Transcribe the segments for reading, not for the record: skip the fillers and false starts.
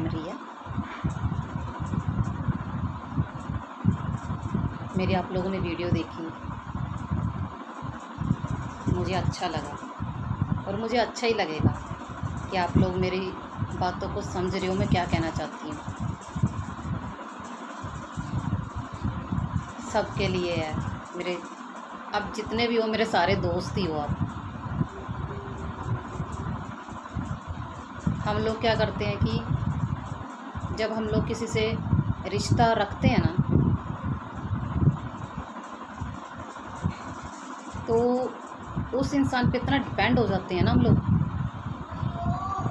Memory है। मेरी आप लोगों ने वीडियो देखी, मुझे अच्छा लगा और मुझे अच्छा ही लगेगा कि आप लोग मेरी बातों को समझ रहे हो मैं क्या कहना चाहती हूँ। सबके लिए है मेरे, अब जितने भी हो मेरे सारे दोस्त ही हो आप। हम लोग क्या करते हैं कि जब हम लोग किसी से रिश्ता रखते हैं ना, तो उस इंसान पे इतना डिपेंड हो जाते हैं ना हम लोग,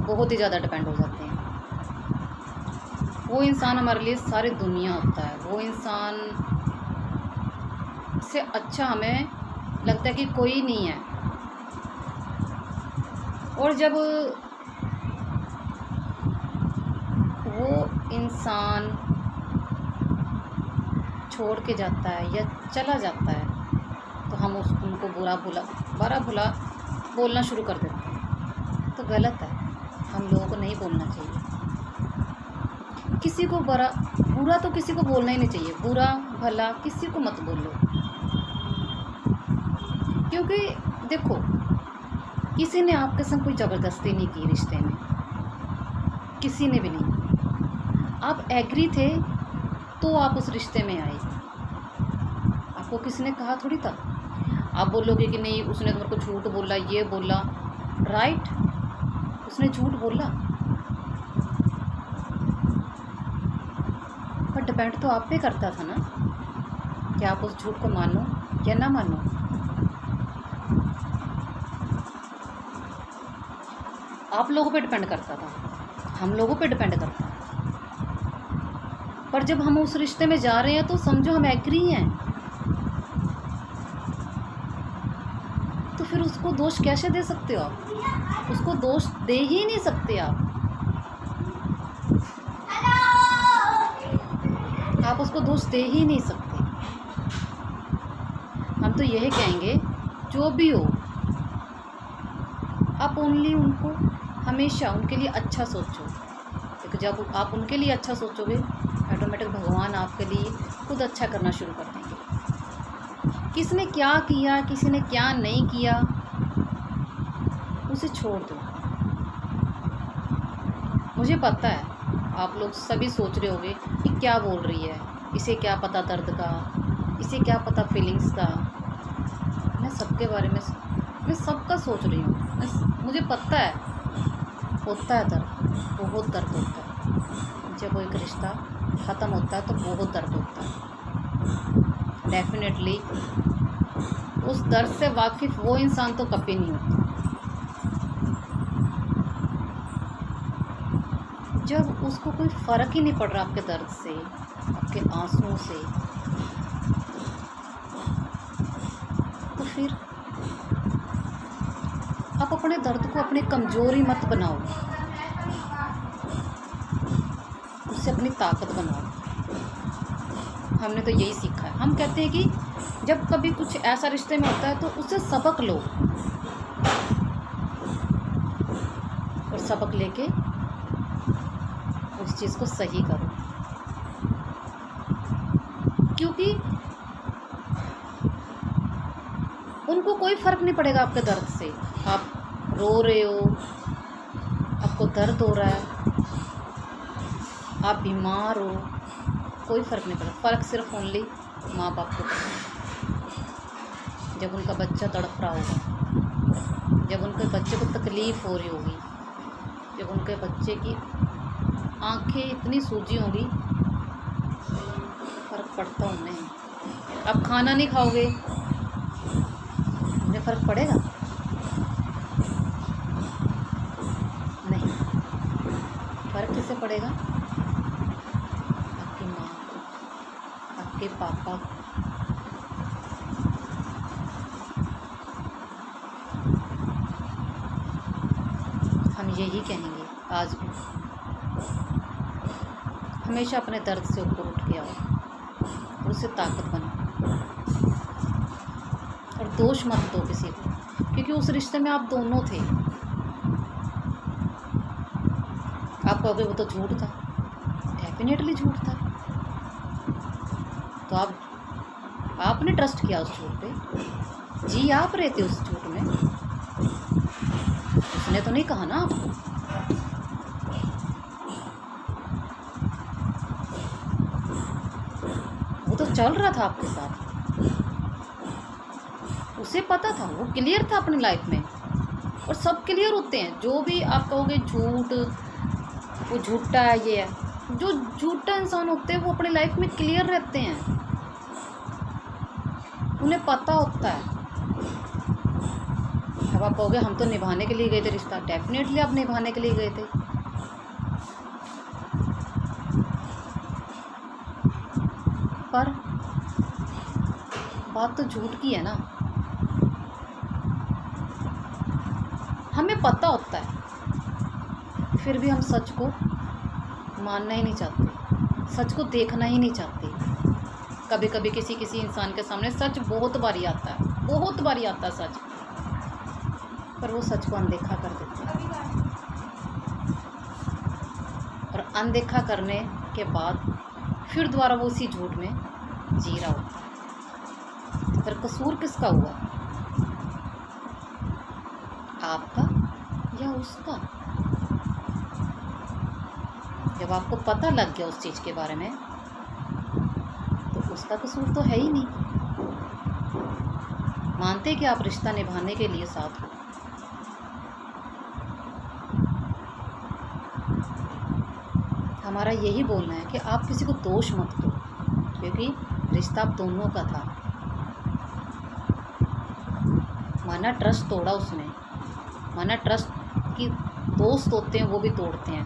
बहुत ही ज़्यादा डिपेंड हो जाते हैं। वो इंसान हमारे लिए सारी दुनिया होता है। वो इंसान से अच्छा हमें लगता है कि कोई नहीं है। और जब वो इंसान छोड़ के जाता है या चला जाता है तो हम उनको बुरा भला बोलना शुरू कर देते हैं। तो गलत है, हम लोगों को नहीं बोलना चाहिए। किसी को बुरा तो किसी को बोलना ही नहीं चाहिए। बुरा भला किसी को मत बोलो, क्योंकि देखो किसी ने आपके संग कोई ज़बरदस्ती नहीं की रिश्ते में, किसी ने भी नहीं। आप एग्री थे तो आप उस रिश्ते में आए, आपको किसी ने कहा थोड़ी था। आप बोलोगे कि नहीं उसने तो मेरे को झूठ बोला, ये बोला, राइट, उसने झूठ बोला, पर डिपेंड तो आप पे करता था ना कि आप उस झूठ को मानो या ना मानो। आप लोगों पे डिपेंड करता था, हम लोगों पे डिपेंड करता है। पर जब हम उस रिश्ते में जा रहे हैं तो समझो हम एग्री हैं, तो फिर उसको दोष कैसे दे सकते हो आप? उसको दोष दे ही नहीं सकते आप उसको दोष दे ही नहीं सकते। हम तो यही कहेंगे जो भी हो आप ओनली उनको हमेशा उनके लिए अच्छा सोचो, क्योंकि जब आप उनके लिए अच्छा सोचोगे ऑटोमेटिक भगवान आपके लिए खुद अच्छा करना शुरू कर देंगे। किसने क्या किया, किसी ने क्या नहीं किया, उसे छोड़ दो। मुझे पता है आप लोग सभी सोच रहे होंगे कि क्या बोल रही है, इसे क्या पता दर्द का, इसे क्या पता फीलिंग्स का। मैं सबके बारे में, मैं सबका सोच रही हूँ। मुझे पता है होता है दर्द, बहुत दर्द होता है। जब वो एक रिश्ता ख़त्म होता है तो बहुत दर्द होता है। डेफिनेटली उस दर्द से वाकिफ़ वो इंसान तो कभी नहीं होता। जब उसको कोई फ़र्क ही नहीं पड़ रहा आपके दर्द से, आपके आंसुओं से, तो फिर आप अपने दर्द को अपनी कमज़ोरी मत बनाओ, उससे अपनी ताकत बनाओ। हमने तो यही सीखा है। हम कहते हैं कि जब कभी कुछ ऐसा रिश्ते में होता है तो उससे सबक लो और सबक लेके उस चीज़ को सही करो, क्योंकि उनको कोई फ़र्क नहीं पड़ेगा आपके दर्द से। आप रो रहे हो, आपको दर्द हो रहा है, आप बीमार हो, कोई फ़र्क नहीं पड़ेगा। फ़र्क सिर्फ ओनली माँ बाप को पड़ेगा। जब उनका बच्चा तड़प रहा होगा, जब उनके बच्चे को तकलीफ़ हो रही होगी, जब उनके बच्चे की आंखें इतनी सूजी होंगी, फ़र्क पड़ता उन्हें। आप खाना नहीं खाओगे, उन्हें फ़र्क पड़ेगा? नहीं। फ़र्क किससे पड़ेगा? आपकी माँ को, आपके पापा को। हम यही कहेंगे आज भी, हमेशा अपने दर्द से ऊपर उठ के आओ और उससे ताकत बनाओ और दोष मत दो किसी को, क्योंकि उस रिश्ते में आप दोनों थे। आप कहोगे वो तो झूठ था, डेफिनेटली झूठ था। तो आपने ट्रस्ट किया उस झूठ पे, जी आप रहे थे उस झूठ में, उसने तो नहीं कहा ना आपको। वो तो चल रहा था आपके साथ, उसे पता था, वो क्लियर था अपनी लाइफ में। और सब क्लियर होते हैं, जो भी आप कहोगे झूठ, वो झूठा है, ये है, जो झूठा इंसान होते हैं वो अपनी लाइफ में क्लियर रहते हैं, उन्हें पता होता है। अब आप कहोगे हम तो निभाने के लिए गए थे रिश्ता, डेफिनेटली आप निभाने के लिए गए थे, पर बात तो झूठ की है ना। हमें पता होता है, फिर भी हम सच को मानना ही नहीं चाहते, सच को देखना ही नहीं चाहते। कभी कभी किसी इंसान के सामने सच बहुत बारी आता है, बहुत बारी आता है सच, पर वो सच को अनदेखा कर देते हैं। और अनदेखा करने के बाद फिर दोबारा वो उसी झूठ में जी रहा होता है। तो फिर कसूर किसका हुआ, आपका या उसका? जब आपको पता लग गया उस चीज़ के बारे में, तो उसका कसूर तो है ही नहीं। मानते कि आप रिश्ता निभाने के लिए साथ हो, हमारा यही बोलना है कि आप किसी को दोष मत दो, क्योंकि रिश्ता आप दोनों का था। माना ट्रस्ट तोड़ा उसने, माना ट्रस्ट की दोस्त होते हैं वो भी तोड़ते हैं,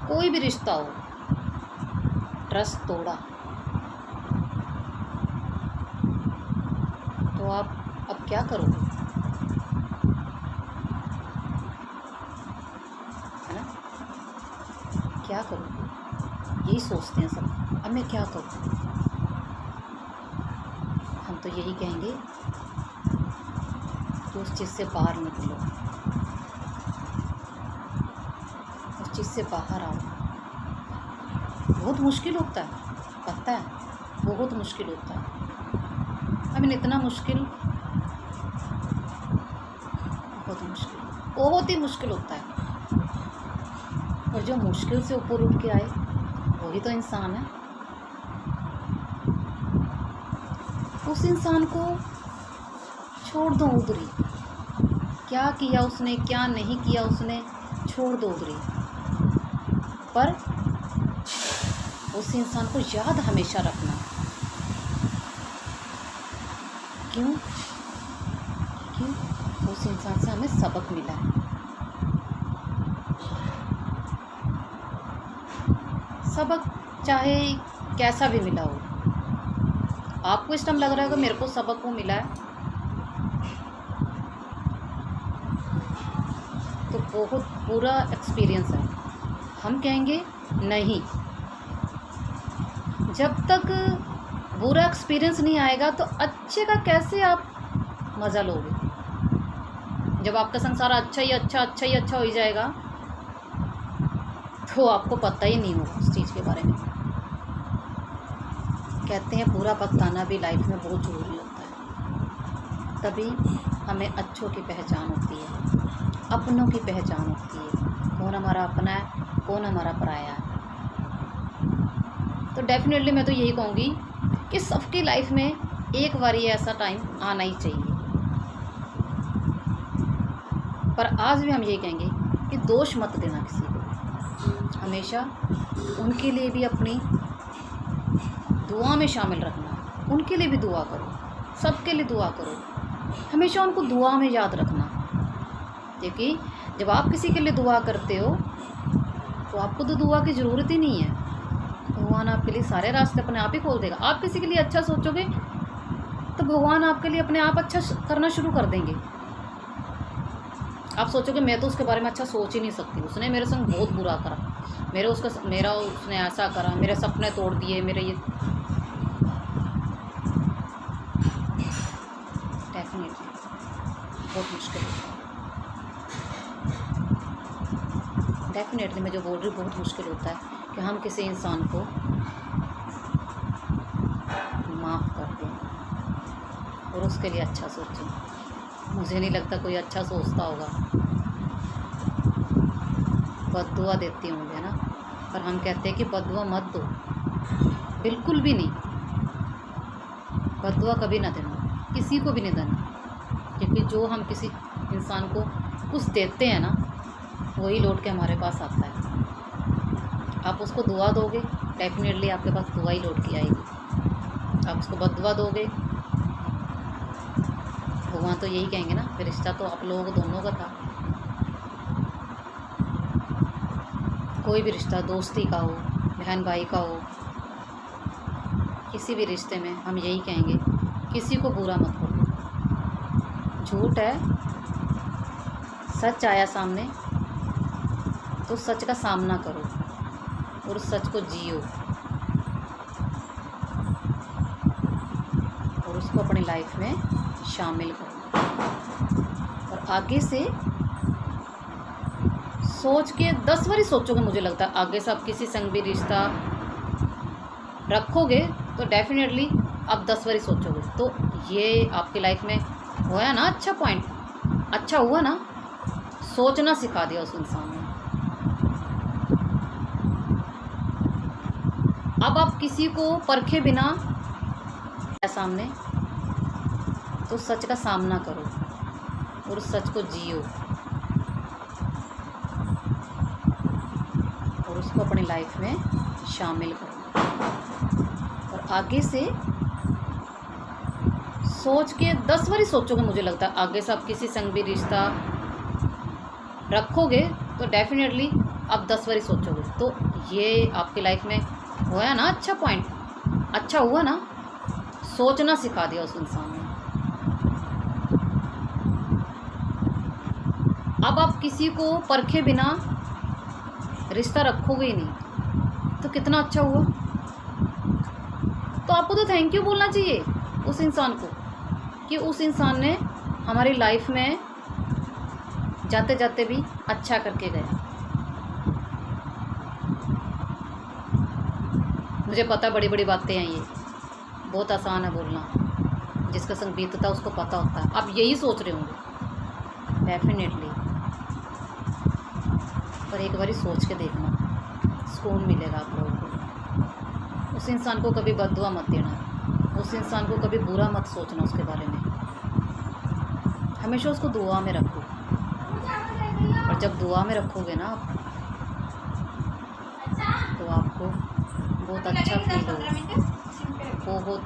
कोई भी रिश्ता हो, ट्रस्ट तोड़ा तो आप अब क्या करोगे, है ना? क्या करोगे, यही सोचते हैं सब, अब मैं क्या करूँ। हम तो यही कहेंगे कि उस चीज़ से बाहर निकलो, उस चीज़ से बाहर आओ। बहुत मुश्किल होता है, पता है, बहुत मुश्किल होता है। आई मीन इतना मुश्किल, बहुत ही मुश्किल होता है। और जो मुश्किल से ऊपर उठ के आए वही तो इंसान है। उस इंसान को छोड़ दो उधरी, क्या किया उसने क्या नहीं किया उसने, छोड़ दो उधरी, पर उस इंसान को याद हमेशा रखना। क्यों? उस इंसान से हमें सबक मिला है। सबक चाहे कैसा भी मिला हो, आपको इस टाइम लग रहा है कि मेरे को सबक वो मिला है, तो बहुत बुरा एक्सपीरियंस है। हम कहेंगे नहीं, जब तक बुरा एक्सपीरियंस नहीं आएगा तो अच्छे का कैसे आप मज़ा लोगे। जब आपका संसार अच्छा ही हो जाएगा तो आपको पता ही नहीं होगा उस चीज़ के बारे में। कहते हैं पूरा पछताना भी लाइफ में बहुत ज़रूरी होता है, तभी हमें अच्छों की पहचान होती है, अपनों की पहचान होती है, कौन हमारा अपना है कौन हमारा पराया है। तो डेफिनेटली मैं तो यही कहूँगी कि सबकी लाइफ में एक बार ये ऐसा टाइम आना ही चाहिए। पर आज भी हम यही कहेंगे कि दोष मत देना किसी को, हमेशा उनके लिए भी अपनी दुआ में शामिल रखना, उनके लिए भी दुआ करो, सबके लिए दुआ करो, हमेशा उनको दुआ में याद रखना। क्योंकि जब आप किसी के लिए दुआ करते हो तो आपको तो दुआ की ज़रूरत ही नहीं है, भगवान आपके लिए सारे रास्ते अपने आप ही खोल देगा। आप किसी के लिए अच्छा सोचोगे तो भगवान आपके लिए अपने आप अच्छा करना शुरू कर देंगे। आप सोचोगे मैं तो उसके बारे में अच्छा सोच ही नहीं सकती, उसने मेरे संग बहुत बुरा करा, उसने ऐसा करा, मेरे सपने तोड़ दिए, मेरे ये। डेफिनेटली बहुत मुश्किल होता है, डेफिनेटली मैं जो बोल रही हूँ बहुत मुश्किल होता है कि हम किसी इंसान को माफ़ कर दें और उसके लिए अच्छा सोचें। मुझे नहीं लगता कोई अच्छा सोचता होगा, बद्दुआ देती होंगे ना, पर हम कहते हैं कि बद्दुआ मत दो, बिल्कुल भी नहीं। बद्दुआ कभी ना देना, किसी को भी नहीं देना, क्योंकि जो हम किसी इंसान को कुछ देते हैं ना वही लौट के हमारे पास आता है। आप उसको दुआ दोगे, डेफिनेटली आपके पास दुआ ही लौट के आएगी। आप उसको बद्दुआ दोगे, भगवान तो यही कहेंगे ना, फिर रिश्ता तो आप लोगों दोनों का था। कोई भी रिश्ता, दोस्ती का हो, बहन भाई का हो, किसी भी रिश्ते में हम यही कहेंगे, किसी को बुरा मत करो। झूठ है, सच आया सामने तो सच का सामना करो और उस सच को जियो और उसको अपनी लाइफ में शामिल करो। और आगे से सोच के 10 बारी सोचोगे, मुझे लगता है आगे से आप किसी संग भी रिश्ता रखोगे तो डेफिनेटली आप 10 बारी सोचोगे। तो ये आपकी लाइफ में हुआ ना अच्छा पॉइंट, अच्छा हुआ ना, सोचना सिखा दिया उस इंसान ने। अब आप किसी को परखे बिना सामने तो सच का सामना करो और उस सच को जियो और उसको अपनी लाइफ में शामिल करो। और आगे से सोच के 10 बारी सोचोगे, मुझे लगता है आगे से आप किसी संग भी रिश्ता रखोगे तो डेफिनेटली आप 10 बारी सोचोगे। तो ये आपकी लाइफ में हुआ ना अच्छा पॉइंट, अच्छा हुआ ना, सोचना सिखा दिया उस इंसान ने। अब आप किसी को परखे बिना रिश्ता रखोगे ही नहीं तो कितना अच्छा हुआ। तो आपको तो थैंक यू बोलना चाहिए उस इंसान को कि उस इंसान ने हमारी लाइफ में जाते जाते भी अच्छा करके गया। मुझे पता बड़ी बड़ी बातें हैं, ये बहुत आसान है बोलना, जिसका संग बीतता उसको पता होता है। आप यही सोच रहे होंगे डेफिनेटली, पर एक बारी सोच के देखना, सुकून मिलेगा आप लोगों को। उस इंसान को कभी बद्दुआ मत देना, उस इंसान को कभी बुरा मत सोचना उसके बारे में, हमेशा उसको दुआ में रखो। और जब दुआ में रखोगे ना आप, तो आपको बहुत अच्छा फील होगा, बहुत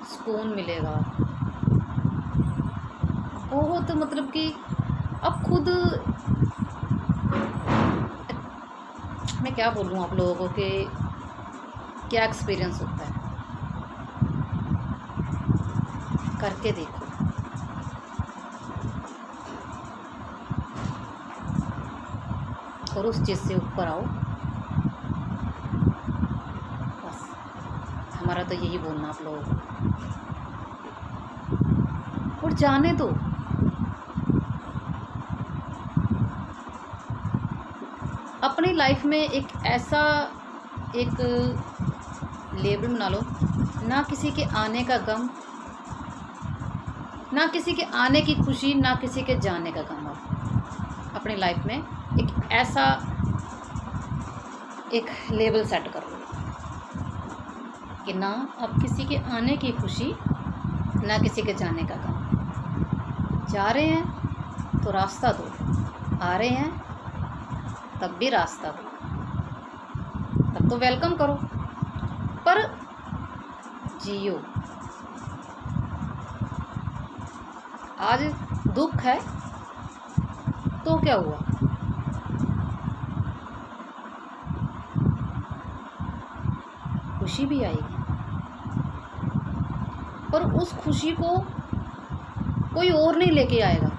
सुकून मिलेगा, बहुत मतलब कि अब खुद, मैं क्या बोलूँ आप लोगों को कि क्या एक्सपीरियंस होता है, करके देखो। और उस चीज़ से ऊपर आओ, बस हमारा तो यही बोलना आप लोगों को। और जाने दो, अपनी लाइफ में एक ऐसा एक लेबल बना लो, ना किसी के आने का गम, ना किसी के आने की खुशी, ना किसी के जाने का गम। आप अपनी लाइफ में एक ऐसा एक लेबल सेट कर लो कि ना अब किसी के आने की खुशी, ना किसी के जाने का गम। जा रहे हैं तो रास्ता दो, आ रहे हैं तब भी रास्ता दो, तब तो वेलकम करो, पर जियो। आज दुख है तो क्या हुआ, खुशी भी आएगी, पर उस खुशी को कोई और नहीं लेके आएगा।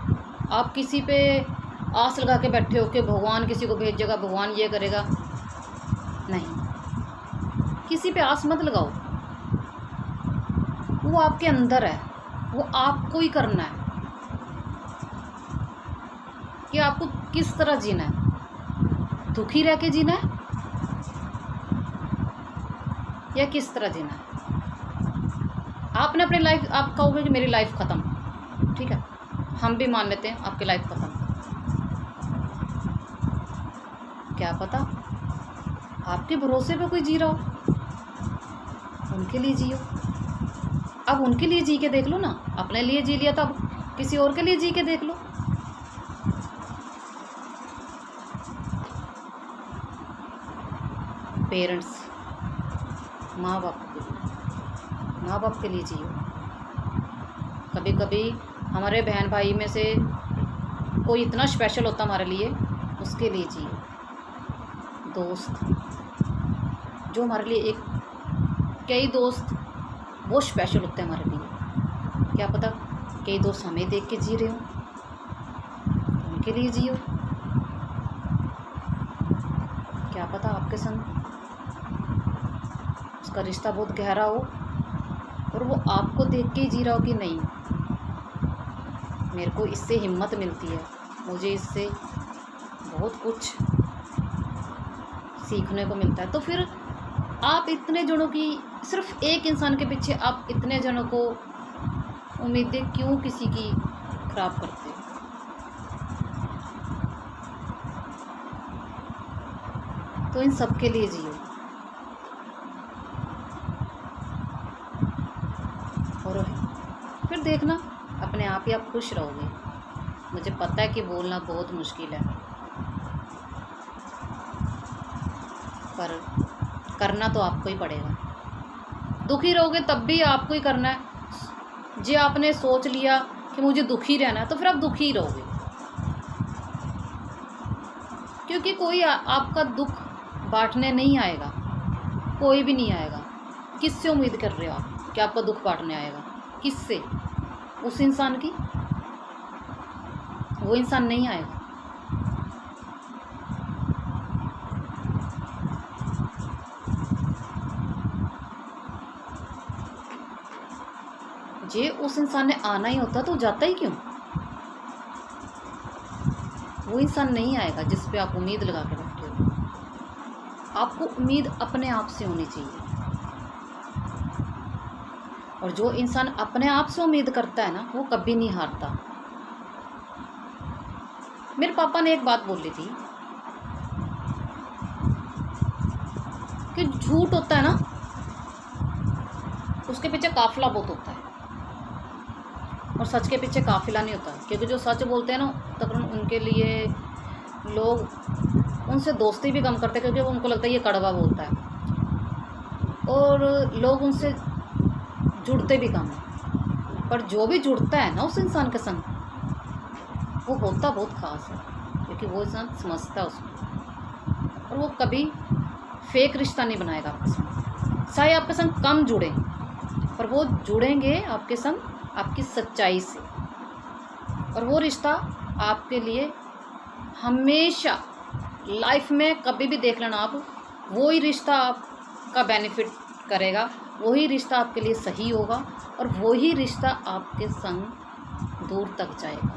आप किसी पे आस लगा के बैठे हो कि भगवान किसी को भेजेगा, भगवान ये करेगा, नहीं, किसी पे आस मत लगाओ। वो आपके अंदर है, वो आपको ही करना है कि आपको किस तरह जीना है। दुखी रह के जीना है या किस तरह जीना है? आपने अपनी लाइफ, आप कहोगे कि मेरी लाइफ ख़त्म, ठीक है, हम भी मान लेते हैं आपकी लाइफ ख़त्म। क्या पता आपके भरोसे पे कोई जी रहा हो, उनके लिए जियो। अब उनके लिए जी के देख लो ना, अपने लिए जी लिया तो अब किसी और के लिए जी के देख लो। पेरेंट्स, माँ बाप के लिए जियो। कभी कभी हमारे बहन भाई में से कोई इतना स्पेशल होता हमारे लिए, उसके लिए जियो। दोस्त, जो हमारे लिए कई दोस्त वो स्पेशल होते हैं हमारे लिए। क्या पता कई दोस्त हमें देख के जी रहे हो, उनके लिए जियो। क्या पता आपके संग उसका रिश्ता बहुत गहरा हो और वो आपको देख के ही जी रहा हो कि नहीं, मेरे को इससे हिम्मत मिलती है, मुझे इससे बहुत कुछ सीखने को मिलता है। तो फिर आप इतने जनों की, सिर्फ एक इंसान के पीछे आप इतने जनों को उम्मीदें क्यों किसी की खराब करते हो? तो इन सब के लिए जियो। और फिर देखना अपने आप ही आप खुश रहोगे। मुझे पता है कि बोलना बहुत मुश्किल है, पर करना तो आपको ही पड़ेगा। दुखी रहोगे तब भी आपको ही करना है। जी आपने सोच लिया कि मुझे दुखी रहना है, तो फिर आप दुखी रहोगे, क्योंकि कोई आपका दुख बांटने नहीं आएगा, कोई भी नहीं आएगा। किससे उम्मीद कर रहे हो आप कि आपका दुख बांटने आएगा? किससे? उस इंसान की? वो इंसान नहीं आएगा। जे उस इंसान ने आना ही होता तो जाता ही क्यों? वो इंसान नहीं आएगा जिस पे आप उम्मीद लगा के बैठे हो। आपको उम्मीद अपने आप से होनी चाहिए, और जो इंसान अपने आप से उम्मीद करता है ना, वो कभी नहीं हारता। मेरे पापा ने एक बात बोली थी कि झूठ होता है ना, उसके पीछे काफिला बहुत होता है, और सच के पीछे काफिला नहीं होता। क्योंकि जो सच बोलते हैं ना, तकरीबन उनके लिए लोग उनसे दोस्ती भी कम करते हैं, क्योंकि उनको लगता है ये कड़वा बोलता है, और लोग उनसे जुड़ते भी कम हैं। पर जो भी जुड़ता है ना उस इंसान के संग, वो होता बहुत ख़ास है, क्योंकि वो इंसान समझता है उसको, और वो कभी फेक रिश्ता नहीं बनाएगा आपके संग। चाहे आपके संग कम जुड़े, पर वो जुड़ेंगे आपके संग आपकी सच्चाई से, और वो रिश्ता आपके लिए हमेशा लाइफ में कभी भी देख लेना आप, वो ही रिश्ता आपका बेनिफिट करेगा, वही रिश्ता आपके लिए सही होगा, और वही रिश्ता आपके संग दूर तक जाएगा।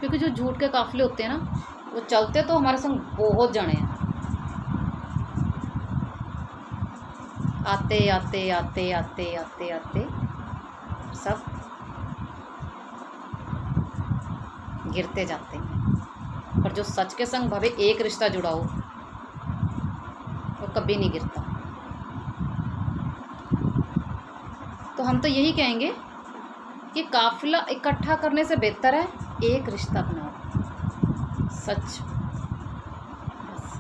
क्योंकि जो झूठ के काफिले होते हैं ना, वो चलते तो हमारे संग बहुत जने हैं, आते आते आते आते आते आते सब गिरते जाते हैं। पर जो सच के संग भावे एक रिश्ता जुड़ा हो, वो कभी नहीं गिरता। तो हम तो यही कहेंगे कि काफिला इकट्ठा करने से बेहतर है एक रिश्ता बनाओ, सच, बस,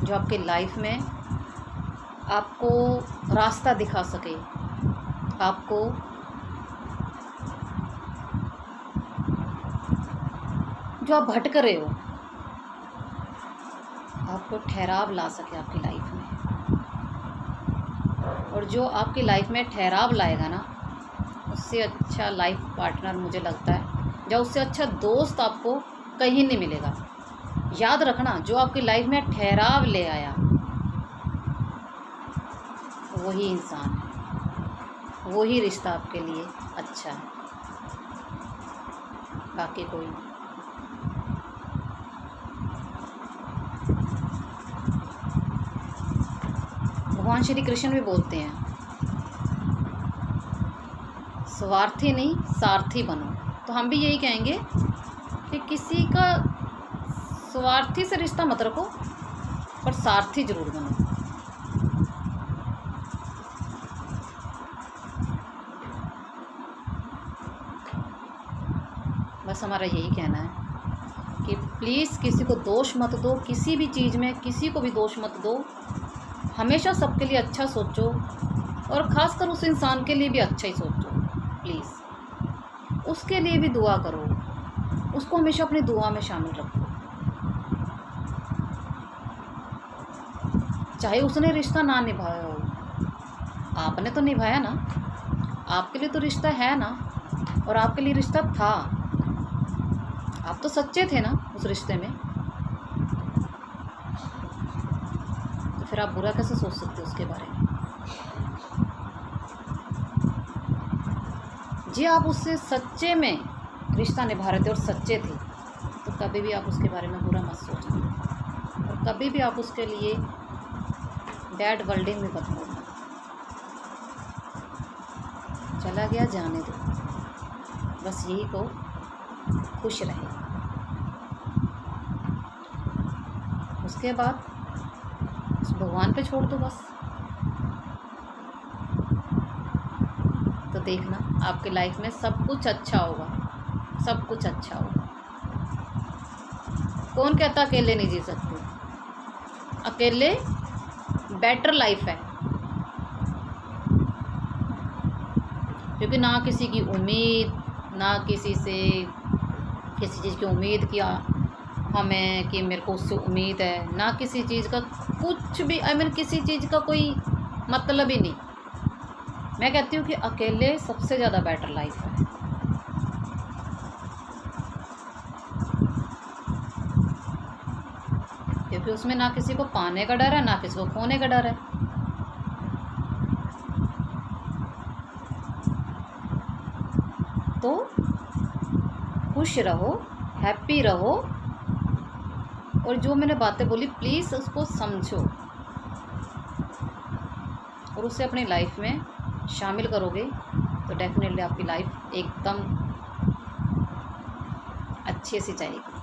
जो आपकी लाइफ में आपको रास्ता दिखा सके, आपको जो आप भटक रहे हो, आपको ठहराव ला सके आपकी लाइफ में। और जो आपकी लाइफ में ठहराव लाएगा ना, उससे अच्छा लाइफ पार्टनर मुझे लगता है, या उससे अच्छा दोस्त आपको कहीं नहीं मिलेगा। याद रखना, जो आपकी लाइफ में ठहराव ले आया वही इंसान है, वही रिश्ता आपके लिए अच्छा है। बाकी कोई नहीं। भगवान श्री कृष्ण भी बोलते हैं, स्वार्थी नहीं सारथी बनो। तो हम भी यही कहेंगे कि किसी का स्वार्थी से रिश्ता मत रखो, पर सारथी जरूर बनो। बस हमारा यही कहना है कि प्लीज़ किसी को दोष मत दो, किसी भी चीज़ में किसी को भी दोष मत दो। हमेशा सबके लिए अच्छा सोचो, और ख़ासकर उस इंसान के लिए भी अच्छा ही सोचो प्लीज़। उसके लिए भी दुआ करो, उसको हमेशा अपनी दुआ में शामिल रखो। चाहे उसने रिश्ता ना निभाया हो, आपने तो निभाया ना, आपके लिए तो रिश्ता है ना, और आपके लिए रिश्ता था, आप तो सच्चे थे ना उस रिश्ते में, तो फिर आप बुरा कैसे सोच सकते हो उसके बारे में। जी आप उससे सच्चे में रिश्ता निभा रहे थे और सच्चे थे, तो कभी भी आप उसके बारे में बुरा मत सोचना, और कभी भी आप उसके लिए बैड वर्डिंग में मत बोलना। चला गया जाने दो, बस यही को खुश रहे। उसके बाद उस भगवान पे छोड़ दो बस। तो देखना आपकी लाइफ में सब कुछ अच्छा होगा, सब कुछ अच्छा होगा। कौन कहता अकेले नहीं जी सकते? अकेले बेटर लाइफ है, क्योंकि ना किसी की उम्मीद, ना किसी से किसी चीज़ की उम्मीद किया हमें कि मेरे को उससे उम्मीद है, ना किसी चीज़ का कुछ भी, आई मीन किसी चीज़ का कोई मतलब ही नहीं। मैं कहती हूँ कि अकेले सबसे ज़्यादा बेटर लाइफ है। क्योंकि उसमें ना किसी को पाने का डर है, ना किसी को खोने का डर है। तो खुश रहो, हैप्पी रहो, और जो मैंने बातें बोली प्लीज़ उसको समझो, और उसे अपनी लाइफ में शामिल करोगे तो डेफिनेटली आपकी लाइफ एकदम अच्छे से जाएगी।